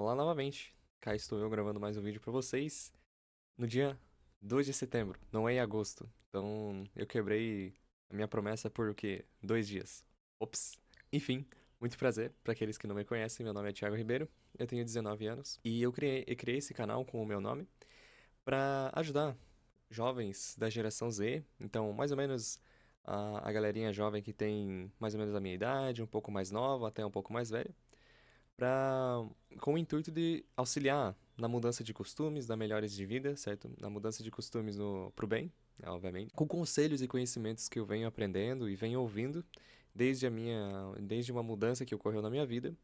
Olá novamente, cá estou eu gravando mais um vídeo pra vocês no dia 2 de setembro, não é em agosto. Então eu quebrei a minha promessa por o quê? 2 dias. Ops. Enfim, muito prazer para aqueles que não me conhecem, meu nome é Thiago Ribeiro, eu tenho 19 anos e eu criei esse canal com o meu nome para ajudar jovens da geração Z, então mais ou menos a galerinha jovem que tem mais ou menos a minha idade, um pouco mais nova, até um pouco mais velha pra, com o intuito de auxiliar na mudança de costumes, na melhores de vida, certo? Na mudança de costumes pro bem, né, obviamente. Com conselhos e conhecimentos que eu venho aprendendo e venho ouvindo desde uma mudança que ocorreu na minha vida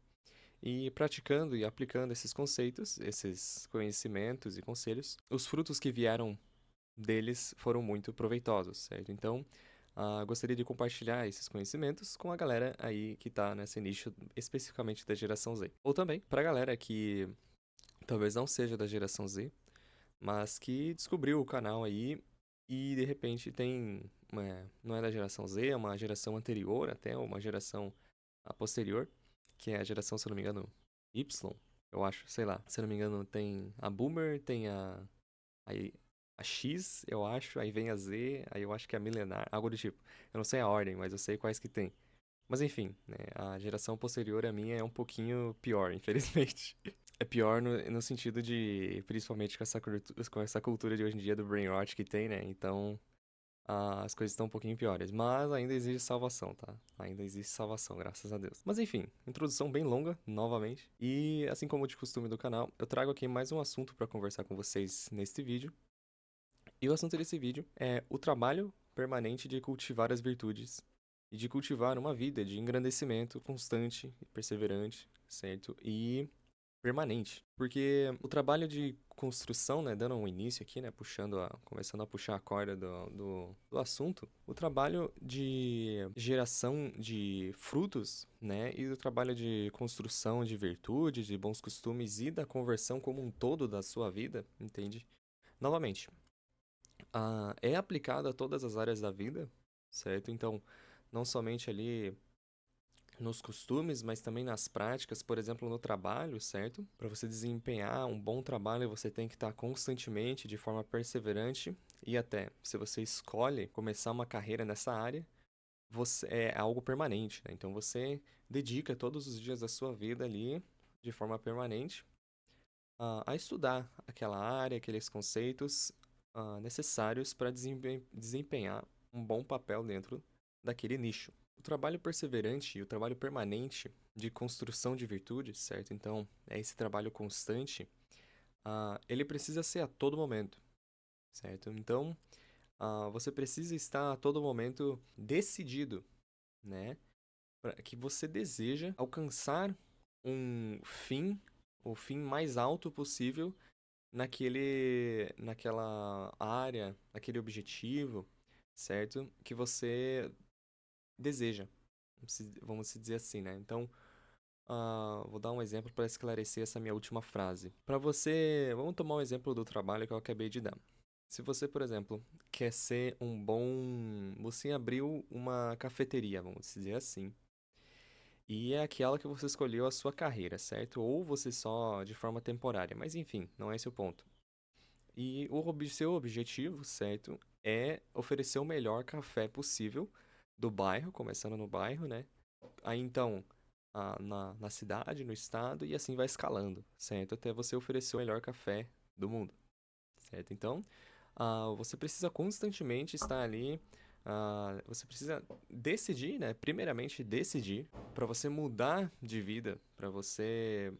e praticando e aplicando esses conceitos, esses conhecimentos e conselhos, os frutos que vieram deles foram muito proveitosos, certo? Então, gostaria de compartilhar esses conhecimentos com a galera aí que tá nesse nicho especificamente da geração Z. Ou também para a galera que talvez não seja da geração Z, mas que descobriu o canal aí e de repente não é da geração Z, é uma geração anterior até, uma geração posterior, que é a geração, se eu não me engano, Y, eu acho, sei lá. Se eu não me engano, tem a Boomer, tem aí, a X, eu acho, aí vem a Z, aí eu acho que é a milenar, algo do tipo. Eu não sei a ordem, mas eu sei quais que tem. Mas enfim, né, a geração posterior à minha é um pouquinho pior, infelizmente. É pior no sentido de, principalmente com essa cultura de hoje em dia do brain rot que tem, né? Então, as coisas estão um pouquinho piores. Mas ainda existe salvação, tá? Ainda existe salvação, graças a Deus. Mas enfim, introdução bem longa, novamente. E assim como de costume do canal, eu trago aqui mais um assunto para conversar com vocês neste vídeo. E o assunto desse vídeo é o trabalho permanente de cultivar as virtudes e de cultivar uma vida de engrandecimento constante e perseverante, certo? E permanente. Porque o trabalho de construção, né, dando um início aqui, né, começando a puxar a corda do assunto, o trabalho de geração de frutos, né, e o trabalho de construção de virtudes, de bons costumes e da conversão como um todo da sua vida, entende? Novamente, é aplicado a todas as áreas da vida, certo? Então, não somente ali nos costumes, mas também nas práticas, por exemplo, no trabalho, certo? Para você desempenhar um bom trabalho, você tem que estar constantemente, de forma perseverante, e até se você escolhe começar uma carreira nessa área, você é algo permanente, né? Então você dedica todos os dias da sua vida ali, de forma permanente, a estudar aquela área, aqueles conceitos necessários para desempenhar um bom papel dentro daquele nicho. O trabalho perseverante e o trabalho permanente de construção de virtudes, certo? Então, é esse trabalho constante, ele precisa ser a todo momento, certo? Então, você precisa estar a todo momento decidido, né? Que você deseja alcançar um fim, o fim mais alto possível naquela área, naquele objetivo, certo? Que você deseja. Vamos se dizer assim, né? Então, vou dar um exemplo para esclarecer essa minha última frase. Vamos tomar um exemplo do trabalho que eu acabei de dar. Se você, por exemplo, quer ser um bom. Você abriu uma cafeteria, vamos dizer assim. E é aquela que você escolheu a sua carreira, certo? Ou você só de forma temporária. Mas enfim, não é esse o ponto. E seu objetivo, certo, é oferecer o melhor café possível do bairro, começando no bairro, né? Aí então, na cidade, no estado, e assim vai escalando, certo? Até você oferecer o melhor café do mundo, certo? Então, você precisa constantemente estar ali, você precisa decidir, né? Primeiramente, decidir para você mudar de vida, para você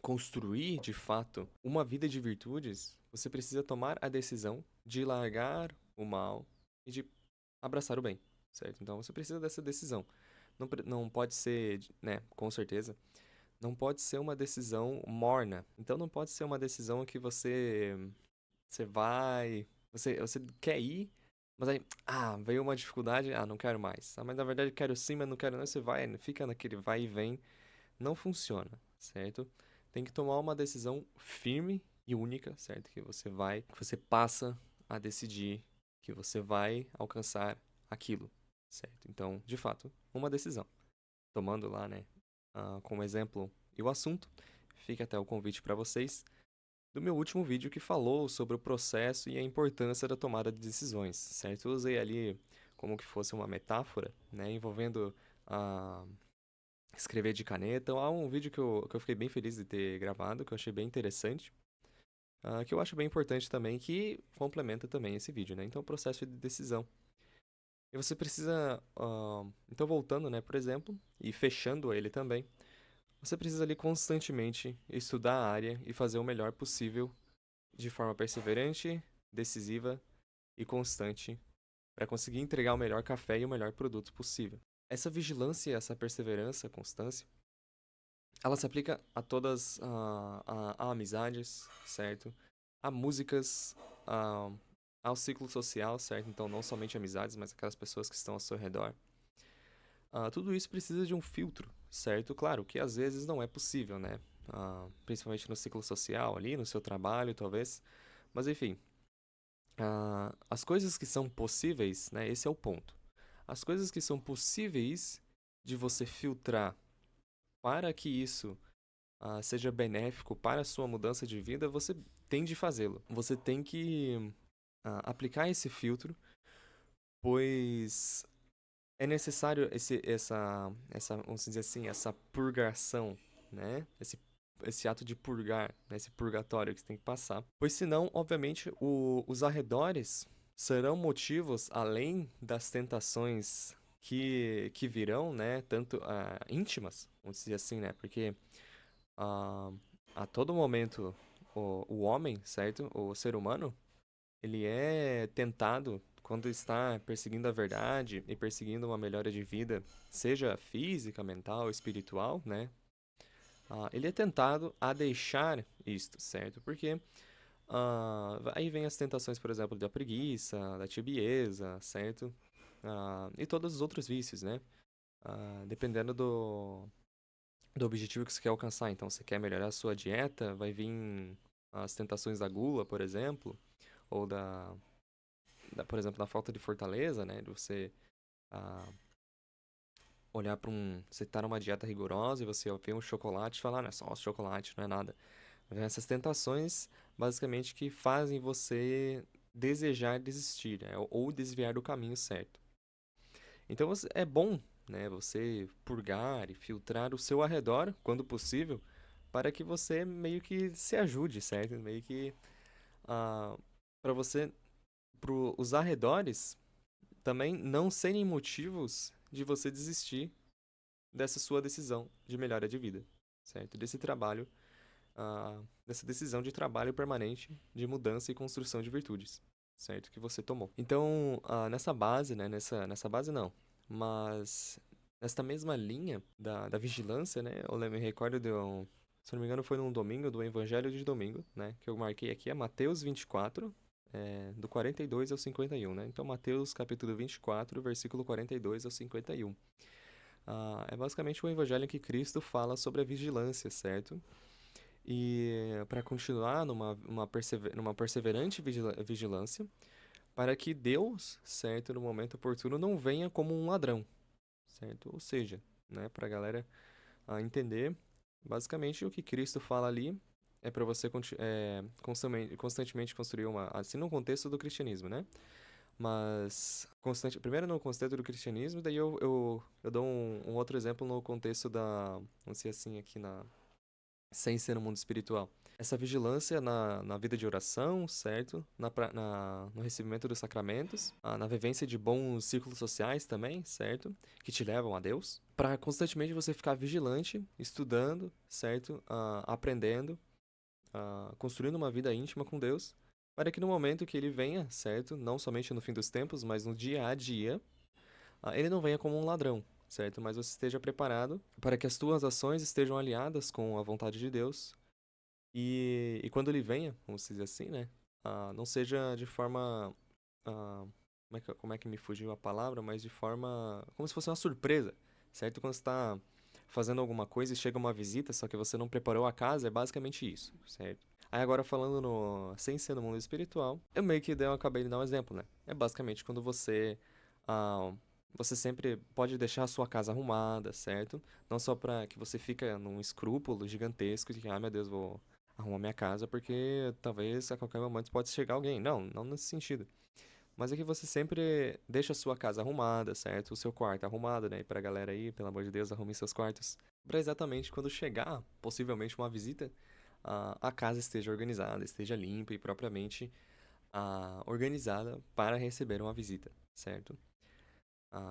construir de fato uma vida de virtudes, você precisa tomar a decisão de largar o mal e de abraçar o bem, certo? Então você precisa dessa decisão. Não pode ser, né, com certeza, não pode ser uma decisão morna. Então não pode ser uma decisão que você quer ir, mas aí, veio uma dificuldade, não quero mais. Mas na verdade quero sim, mas não quero não, você vai, fica naquele vai e vem, não funciona, certo? Tem que tomar uma decisão firme e única, certo? Que você passa a decidir que você vai alcançar aquilo, certo? Então, de fato, uma decisão. Tomando lá, né, como exemplo e o assunto, fica até o convite para vocês do meu último vídeo que falou sobre o processo e a importância da tomada de decisões, certo? Eu usei ali como que fosse uma metáfora, né, envolvendo a escrever de caneta. Há um vídeo que eu fiquei bem feliz de ter gravado, que eu achei bem interessante, que eu acho bem importante também, que complementa também esse vídeo, né? Então, o processo de decisão. E você precisa, então voltando, né, por exemplo, e fechando ele também, você precisa ali constantemente estudar a área e fazer o melhor possível de forma perseverante, decisiva e constante para conseguir entregar o melhor café e o melhor produto possível. Essa vigilância, essa perseverança, constância, ela se aplica a todas a amizades, certo? A músicas, a, ao ciclo social, certo? Então, não somente amizades, mas aquelas pessoas que estão ao seu redor. Tudo isso precisa de um filtro, certo? Claro que às vezes não é possível, né? Principalmente no ciclo social ali, no seu trabalho, talvez. Mas enfim, as coisas que são possíveis, né? Esse é o ponto. As coisas que são possíveis de você filtrar para que isso seja benéfico para a sua mudança de vida, você tem de fazê-lo. Você tem que aplicar esse filtro, pois é necessário vamos dizer assim, essa purgação, né? Esse ato de purgar, né? Esse purgatório que você tem que passar. Pois senão, obviamente, os arredores serão motivos, além das tentações que virão, né? Tanto íntimas, vamos dizer assim, né? Porque ah, a todo momento o homem, certo? O ser humano, ele é tentado quando está perseguindo a verdade e perseguindo uma melhora de vida, seja física, mental, espiritual, né? Ele é tentado a deixar isto, certo? Porque aí vem as tentações, por exemplo, da preguiça, da tibieza, certo? E todos os outros vícios, né? Dependendo do objetivo que você quer alcançar. Então, você quer melhorar a sua dieta, vai vir as tentações da gula, por exemplo, ou por exemplo, da falta de fortaleza, né? De você olhar para você tá numa dieta rigorosa e você vê um chocolate e falar, não é só chocolate, não é nada. Vem essas tentações, basicamente, que fazem você desejar desistir, né? Ou desviar do caminho certo. Então, é bom, né? Você purgar e filtrar o seu arredor, quando possível, para que você meio que se ajude, certo? Meio que para você, para os arredores também não serem motivos de você desistir dessa sua decisão de melhora de vida, certo? Desse trabalho, dessa decisão de trabalho permanente de mudança e construção de virtudes, certo? Que você tomou. Então, nessa base, né? Nessa base não, mas nesta mesma linha da vigilância, né? Eu me recordo se não me engano, foi num domingo, do Evangelho de Domingo, né? Que eu marquei aqui, é Mateus 24, do 42 ao 51, né? Então, Mateus capítulo 24, versículo 42 ao 51. É basicamente um evangelho em que Cristo fala sobre a vigilância, certo? E para continuar numa perseverante vigilância, para que Deus, certo, no momento oportuno, não venha como um ladrão, certo? Ou seja, né, para a galera entender, basicamente o que Cristo fala ali é para você constantemente construir assim no contexto do cristianismo, né? Mas, primeiro no contexto do cristianismo, daí eu dou um outro exemplo no contexto vamos dizer assim, aqui sem ser no mundo espiritual. Essa vigilância na vida de oração, certo? No recebimento dos sacramentos, na vivência de bons círculos sociais também, certo? Que te levam a Deus. Para constantemente você ficar vigilante, estudando, certo? Aprendendo, construindo uma vida íntima com Deus, para que no momento que ele venha, certo? Não somente no fim dos tempos, mas no dia a dia, ele não venha como um ladrão, certo? Mas você esteja preparado para que as tuas ações estejam alinhadas com a vontade de Deus. E quando ele venha, vamos dizer assim, né? Não seja de forma. Como é que me fugiu a palavra? Mas de forma. Como se fosse uma surpresa, certo? Quando você está fazendo alguma coisa e chega uma visita, só que você não preparou a casa, é basicamente isso, certo? Aí agora falando sem ser no mundo espiritual, eu meio que acabei de dar um exemplo, né? É basicamente quando você você sempre pode deixar a sua casa arrumada, certo? Não só para que você fica num escrúpulo gigantesco de que, ah, meu Deus, vou arrumar minha casa porque talvez a qualquer momento pode chegar alguém. Não, não nesse sentido. Mas é que você sempre deixa a sua casa arrumada, certo? O seu quarto arrumado, né? E pra galera aí, pelo amor de Deus, arrume seus quartos. Pra exatamente quando chegar, possivelmente, uma visita, a casa esteja organizada, esteja limpa e propriamente organizada para receber uma visita, certo?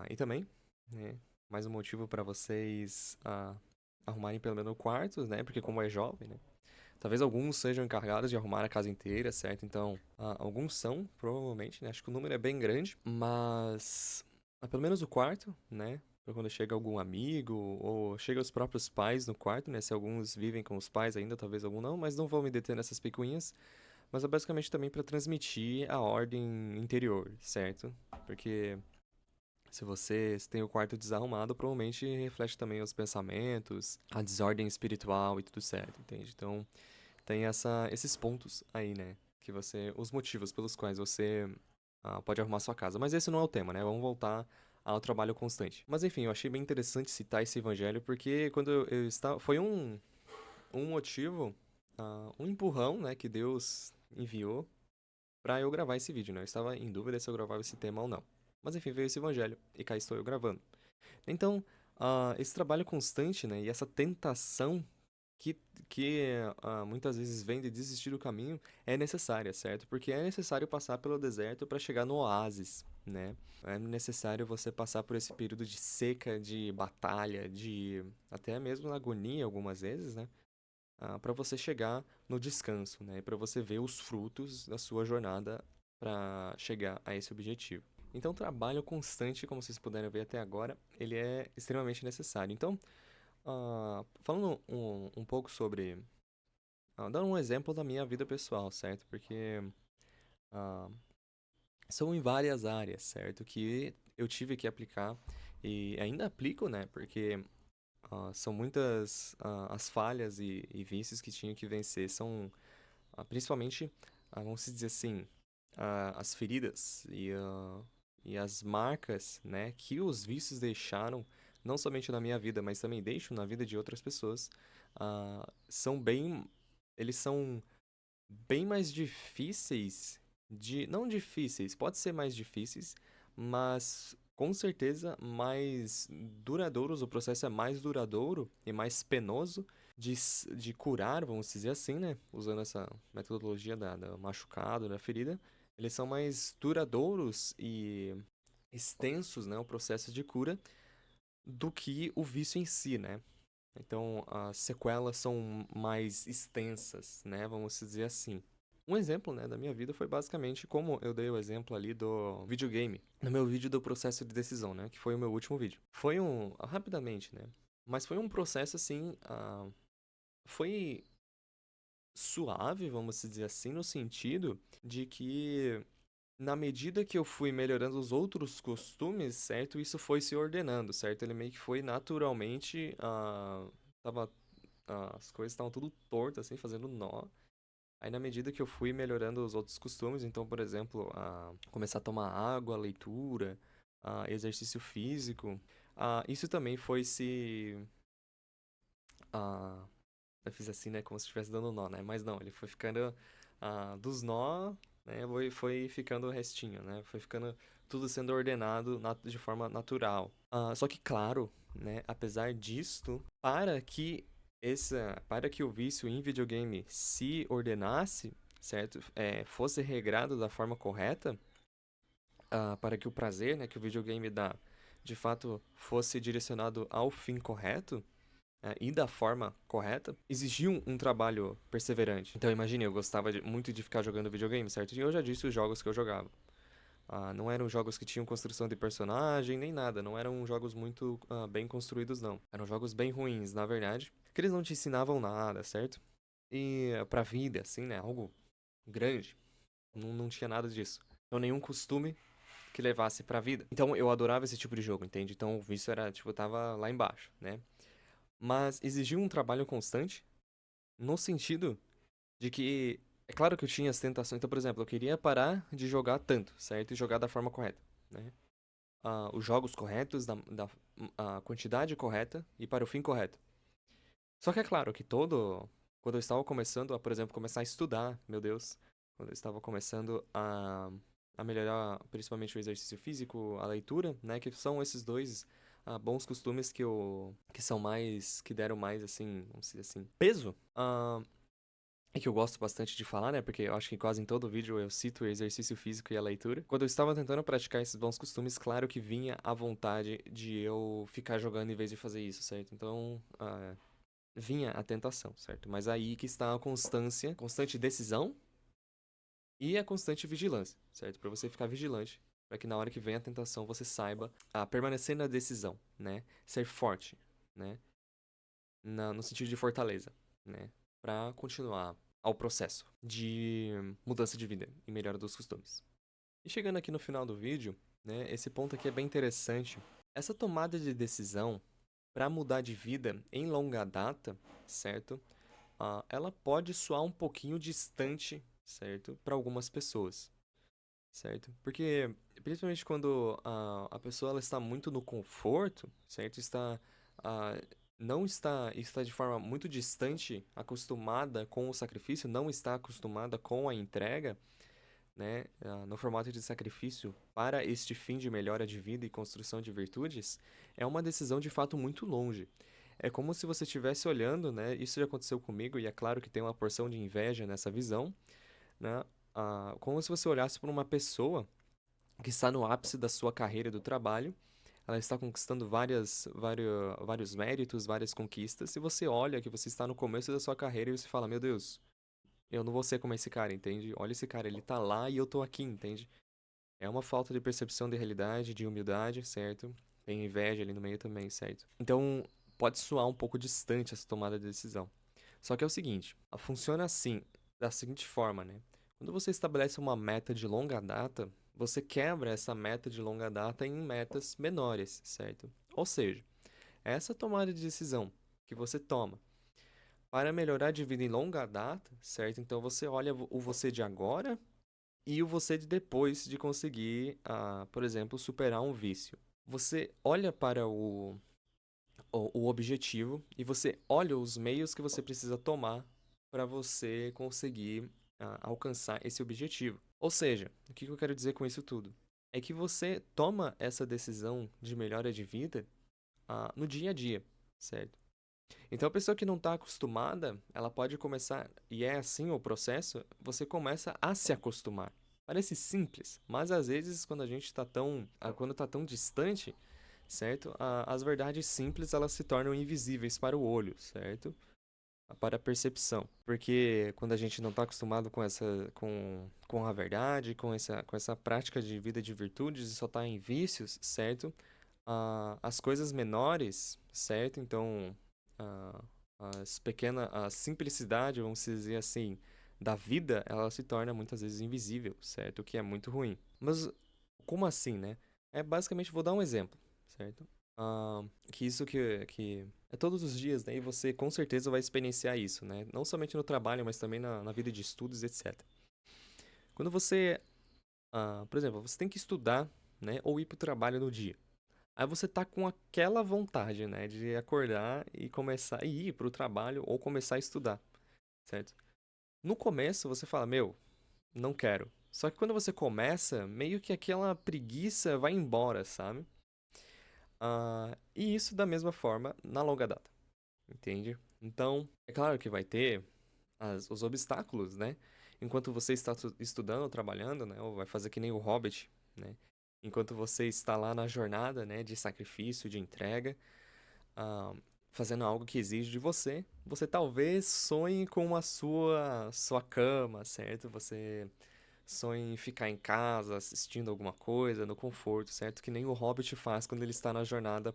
E também, né? Mais um motivo para vocês arrumarem pelo menos o quarto, né? Porque como é jovem, né? Talvez alguns sejam encarregados de arrumar a casa inteira, certo? Então, alguns são, provavelmente, né? Acho que o número é bem grande, mas pelo menos o quarto, né? Pra quando chega algum amigo ou chega os próprios pais no quarto, né? Se alguns vivem com os pais ainda, talvez algum não, mas não vou me deter nessas picuinhas. Mas é basicamente também para transmitir a ordem interior, certo? Porque se você tem o quarto desarrumado, provavelmente reflete também os pensamentos, a desordem espiritual e tudo certo, entende? Então, tem esses pontos aí, né? Os motivos pelos quais você pode arrumar sua casa. Mas esse não é o tema, né? Vamos voltar ao trabalho constante. Mas enfim, eu achei bem interessante citar esse evangelho, porque quando eu estava. Foi um motivo, um empurrão, né? Que Deus enviou pra eu gravar esse vídeo, né? Eu estava em dúvida se eu gravava esse tema ou não. Mas enfim, veio esse evangelho e cá estou eu gravando. Então, esse trabalho constante, né? E essa tentação que, que muitas vezes vem de desistir do caminho é necessária, certo? Porque é necessário passar pelo deserto para chegar no oásis, né? É necessário você passar por esse período de seca, de batalha, de até mesmo agonia algumas vezes, né? Para você chegar no descanso, né? E para você ver os frutos da sua jornada para chegar a esse objetivo. Então, o trabalho constante, como vocês puderam ver até agora, ele é extremamente necessário. Então, falando um pouco sobre. Dando um exemplo da minha vida pessoal, certo? Porque ah, são em várias áreas, certo? Que eu tive que aplicar e ainda aplico, né? Porque são muitas as falhas e vícios que tinha que vencer. São principalmente, vamos dizer assim, as feridas e as marcas, né? Que os vícios deixaram, não somente na minha vida, mas também deixam na vida de outras pessoas. São bem eles são bem mais difíceis de. Não difíceis, pode ser mais difíceis, mas com certeza mais duradouros. O processo é mais duradouro e mais penoso de curar, vamos dizer assim, né? Usando essa metodologia da machucado, da ferida. Eles são mais duradouros e extensos, né? O processo de cura do que o vício em si, né? Então, as sequelas são mais extensas, né? Vamos dizer assim. Um exemplo, né, da minha vida foi basicamente como eu dei o exemplo ali do videogame, no meu vídeo do processo de decisão, né, que foi o meu último vídeo. Foi rapidamente, né, mas foi um processo assim, foi suave, vamos dizer assim, no sentido de que na medida que eu fui melhorando os outros costumes, certo, isso foi se ordenando, certo? Ele meio que foi naturalmente, tava, as coisas estavam tudo torto, assim, fazendo nó. Aí, na medida que eu fui melhorando os outros costumes, então, por exemplo, começar a tomar água, leitura, exercício físico, isso também foi se. ah, eu fiz assim, né? Como se estivesse dando nó, né? Mas não, ele foi ficando dos nó, né? Foi ficando o restinho, né? Foi ficando tudo sendo ordenado de forma natural. Só que, claro, né? Apesar disto, para que o vício em videogame se ordenasse, certo? Fosse regrado da forma correta, para que o prazer, né? Que o videogame dá, de fato, fosse direcionado ao fim correto e da forma correta, exigia um trabalho perseverante. Então, imagine, eu gostava muito de ficar jogando videogame, certo? E eu já disse os jogos que eu jogava. Não eram jogos que tinham construção de personagem, nem nada. Não eram jogos muito bem construídos, não. Eram jogos bem ruins, na verdade. Que eles não te ensinavam nada, certo? E pra vida, assim, né? Algo grande. Não tinha nada disso. Então, nenhum costume que levasse pra vida. Então, eu adorava esse tipo de jogo, entende? Então, o vício era, tipo, tava lá embaixo, né? Mas exigiu um trabalho constante, no sentido de que, é claro que eu tinha as tentações. Então, por exemplo, eu queria parar de jogar tanto, certo? E jogar da forma correta, né? os jogos corretos, a quantidade correta e para o fim correto. Só que é claro que quando eu estava começando a, por exemplo, começar a estudar, meu Deus, quando eu estava começando a melhorar principalmente o exercício físico, a leitura, né, que são esses dois bons costumes que são mais, que deram mais, assim, vamos dizer assim, peso, e que eu gosto bastante de falar, né, porque eu acho que quase em todo vídeo eu cito o exercício físico e a leitura. Quando eu estava tentando praticar esses bons costumes, claro que vinha a vontade de eu ficar jogando em vez de fazer isso, certo? Então, vinha a tentação, certo? Mas aí que está a constância, constante decisão e a constante vigilância, certo? Para você ficar vigilante, para que na hora que vem a tentação você saiba permanecer na decisão, né? Ser forte, né? No sentido de fortaleza, né? Para continuar ao processo de mudança de vida e melhora dos costumes. E chegando aqui no final do vídeo, né? Esse ponto aqui é bem interessante. Essa tomada de decisão para mudar de vida em longa data, certo? Ela pode soar um pouquinho distante, certo? Para algumas pessoas, certo? Porque, principalmente quando a pessoa ela está muito no conforto, certo? Ah, não está de forma muito distante, acostumada com o sacrifício, não está acostumada com a entrega, né? No formato de sacrifício para este fim de melhora de vida e construção de virtudes, é uma decisão de fato muito longe. É como se você estivesse olhando, né? Isso já aconteceu comigo, e é claro que tem uma porção de inveja nessa visão, né? Como se você olhasse para uma pessoa que está no ápice da sua carreira e do trabalho, ela está conquistando vários méritos, várias conquistas, e você olha que você está no começo da sua carreira e você fala: Meu Deus, eu não vou ser como esse cara, entende? Olha esse cara, ele tá lá e eu tô aqui, entende? É uma falta de percepção de realidade, de humildade, certo? Tem inveja ali no meio também, certo? Então, pode soar um pouco distante essa tomada de decisão. Só que é o seguinte, funciona assim, da seguinte forma, né? Quando você estabelece uma meta de longa data, você quebra essa meta de longa data em metas menores, certo? Ou seja, essa tomada de decisão que você toma para melhorar de vida em longa data, certo? Então você olha o você de agora e o você de depois de conseguir, por exemplo, superar um vício. Você olha para o objetivo e você olha os meios que você precisa tomar para você conseguir alcançar esse objetivo. Ou seja, o que eu quero dizer com isso tudo? É que você toma essa decisão de melhora de vida no dia a dia, certo? Então, a pessoa que não está acostumada, ela pode começar, e é assim o processo, você começa a se acostumar. Parece simples, mas às vezes quando a gente está quando está tão distante, certo? As verdades simples elas se tornam invisíveis para o olho, certo? Para a percepção. Porque quando a gente não está acostumado com a verdade, com essa prática de vida de virtudes e só está em vícios, certo? As coisas menores, certo? Então, ah, a simplicidade, vamos dizer assim, da vida, ela se torna muitas vezes invisível, certo? O que é muito ruim. Mas como assim, né? Basicamente, vou dar um exemplo, certo? Que isso que é todos os dias, né? E você com certeza vai experienciar isso, né? Não somente no trabalho, mas também na vida de estudos, etc. Quando você, por exemplo, você tem que estudar, né? Ou ir para o trabalho no dia. Aí você tá com aquela vontade, né, de acordar e começar e ir pro trabalho ou começar a estudar, certo? No começo você fala, meu, não quero. Só que quando você começa, meio que aquela preguiça vai embora, sabe? E isso da mesma forma na longa data, entende? Então, é claro que vai ter os obstáculos, né? Enquanto você está estudando ou trabalhando, né? Ou vai fazer que nem o Hobbit, né? Enquanto você está lá na jornada, né, de sacrifício, de entrega, ah, fazendo algo que exige de você, você talvez sonhe com a sua cama, certo? Você sonhe em ficar em casa assistindo alguma coisa no conforto, certo? Que nem o Hobbit faz quando ele está na jornada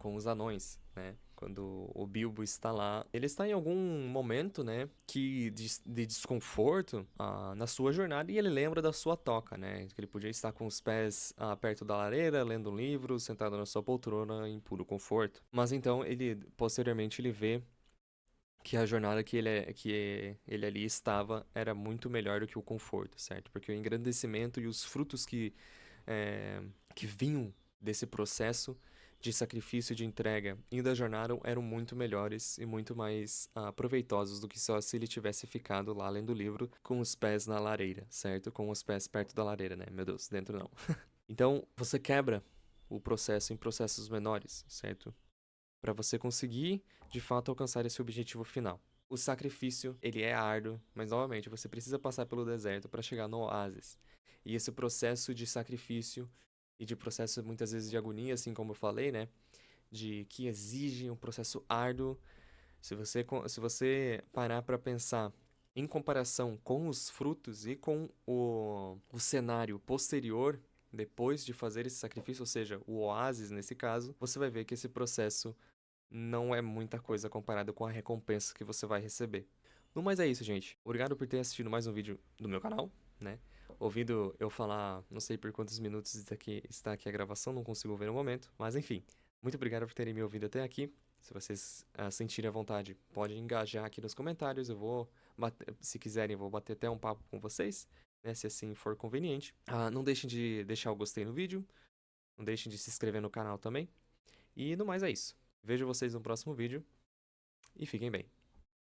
com os anões, né? Quando o Bilbo está lá, ele está em algum momento, né, de desconforto na sua jornada e ele lembra da sua toca, né? Que ele podia estar com os pés perto da lareira, lendo um livro, sentado na sua poltrona em puro conforto. Mas então ele posteriormente ele vê que a jornada que ele ali estava era muito melhor do que o conforto, certo? Porque o engrandecimento e os frutos que vinham desse processo de sacrifício e de entrega e da jornada eram muito melhores e muito mais proveitosos do que só se ele tivesse ficado lá lendo o livro com os pés na lareira, certo? Com os pés perto da lareira, né? Meu Deus, dentro não. Então, você quebra o processo em processos menores, certo? Para você conseguir, de fato, alcançar esse objetivo final. O sacrifício, ele é árduo, mas novamente, você precisa passar pelo deserto para chegar no oásis. E esse processo de sacrifício e de processo muitas vezes de agonia, assim como eu falei, né, de que exige um processo árduo. Se você parar para pensar em comparação com os frutos e com o cenário posterior depois de fazer esse sacrifício, ou seja, o oásis nesse caso, você vai ver que esse processo não é muita coisa comparado com a recompensa que você vai receber. No mais é isso, gente. Obrigado por ter assistido mais um vídeo do meu canal, né? Ouvindo eu falar, não sei por quantos minutos está aqui a gravação, não consigo ver no momento, mas enfim. Muito obrigado por terem me ouvido até aqui. Se vocês sentirem a vontade, podem engajar aqui nos comentários. Eu vou se quiserem, eu vou bater até um papo com vocês, né? Se assim for conveniente. Não deixem de deixar o gostei no vídeo. Não deixem de se inscrever no canal também. E no mais é isso. Vejo vocês no próximo vídeo e fiquem bem.